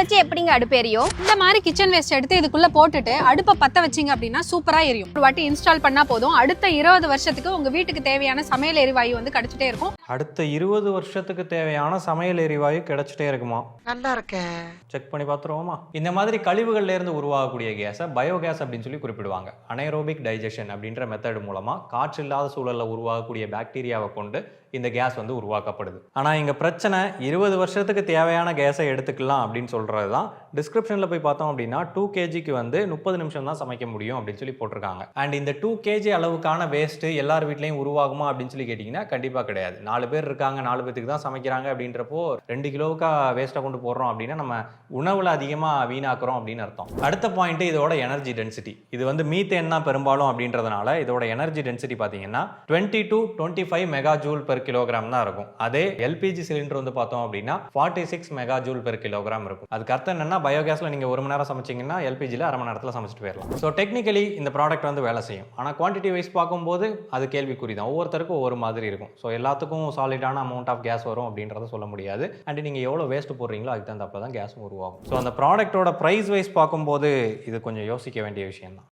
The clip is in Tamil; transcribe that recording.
வச்சு எப்படிங்க அடுப்பு எரியும்? இந்த மாதிரி கிச்சன் வேஸ்ட் எடுத்து இதுக்குள்ள போட்டுட்டு அடுப்பை பத்த வச்சிங்க அப்படின்னா சூப்பரா எரியும். ஒரு வாட்டி இன்ஸ்டால் பண்ணா போதும், அடுத்த 20 வருஷத்துக்கு உங்க வீட்டுக்கு தேவையான சமையல் எரிவாயு வந்து கிடைச்சிட்டே இருக்கும். அடுத்த 20 வருஷத்துக்கு தேவையான சமையல் எரிவாயு கிடைச்சிட்டே இருக்குமா? நல்லா இருக்கே. செக் பண்ணி பார்த்துருவோமா? இந்த மாதிரி கழிவுகள்ல இருந்து உருவாகக்கூடிய கேஸை பயோகேஸ் அப்படின்னு சொல்லி குறிப்பிடுவாங்க. அனைரோபிக் டைஜஷன் அப்படின்ற மெத்தட் மூலமா காற்று இல்லாத சூழல்ல உருவாகக்கூடிய பாக்டீரியாவை கொண்டு இந்த கேஸ் வந்து உருவாக்கப்படுது. ஆனால் இங்கே பிரச்சனை 20 வருஷத்துக்கு தேவையான கேஸை எடுத்துக்கலாம் அப்படின்னு சொல்கிறது தான். டிஸ்கிரிப்ஷனில் போய் பார்த்தோம் அப்படின்னா 2 kgக்கு வந்து 30 நிமிஷம் தான் சமைக்க முடியும் அப்படின்னு சொல்லி போட்டிருக்காங்க. அண்ட் இந்த 2 kg அளவுக்கான வேஸ்ட்டு எல்லார் வீட்லையும் உருவாகுமா அப்படின்னு சொல்லி கேட்டிங்கன்னா கண்டிப்பாக கிடையாது. 4 பேர் இருக்காங்க, 4 பேத்துக்கு தான் சமைக்கிறாங்க அப்படின்றப்போ 2 கிலோவுக்கா வேஸ்ட்டை கொண்டு போடுறோம் அப்படின்னா நம்ம உணவில் அதிகமாக வீணாக்குறோம் அப்படின்னு அர்த்தம். அடுத்த பாயிண்ட் இதோட எனர்ஜி டென்சிட்டி. இது வந்து மீத்தேன் தான் பெரும்பாலும் அப்படின்றதுனால இதோட எனர்ஜி டென்சிட்டி பார்த்தீங்கன்னா 20 to 25 mega joule per kilogram தான் இருக்கும். அதே எல்பிஜி சிலிண்டர் வந்து பார்த்தோம் அப்படின்னா 46 மெகா ஜூல் பெர் கிலோகிராம் இருக்கும். அதுக்கு அர்த்தம் என்னன்னா பயோகேஸ்ல நீங்க 1 மணி நேரம் சமைச்சீங்கன்னா எல்பிஜில அரை மணி நேரத்தில் சமைச்சிட்டு போயிடலாம். ஸோ டெக்னிக்கலி இந்த ப்ராடக்ட் வந்து வேலை செய்யும். ஆனால் குவான்டிட்டி வைஸ் பார்க்கும்போது அது கேள்விக்குறி தான். ஒவ்வொருத்தருக்கும் ஒவ்வொரு மாதிரி இருக்கும். ஸோ எல்லாத்துக்கும் சாலிடான அமௌண்ட் ஆஃப் கேஸ் வரும் அப்படின்றத சொல்ல முடியாது. அண்ட் நீங்க எவ்வளோ வேஸ்ட் போடுறீங்களோ அதுக்கு தகுந்தாப்புல தான் கேஸும் உருவாகும். ஸோ அந்த ப்ராடக்டோட ப்ரைஸ் வைஸ் பார்க்கும்போது இது கொஞ்சம் யோசிக்க வேண்டிய விஷயம் தான்.